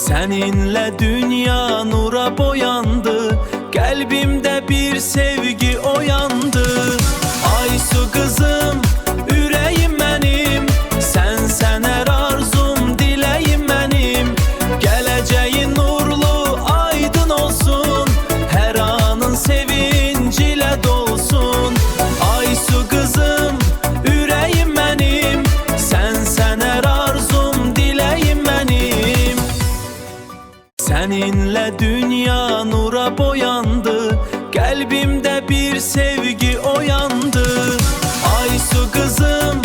Seninle dünya nura boyandı, kalbimde bir sevgi oyandı. Aysu kızım, yüreğim benim, sensen her arzum, dileğim benim. Geleceğin nurlu, aydın olsun, her anın sevinciyle dolsun. Aysu kızım, yüreğim benim, sensen her arzum, dileğim benim. Seninle dünya nura boyandı, kalbimde bir sevgi oyandı. Aysu kızım,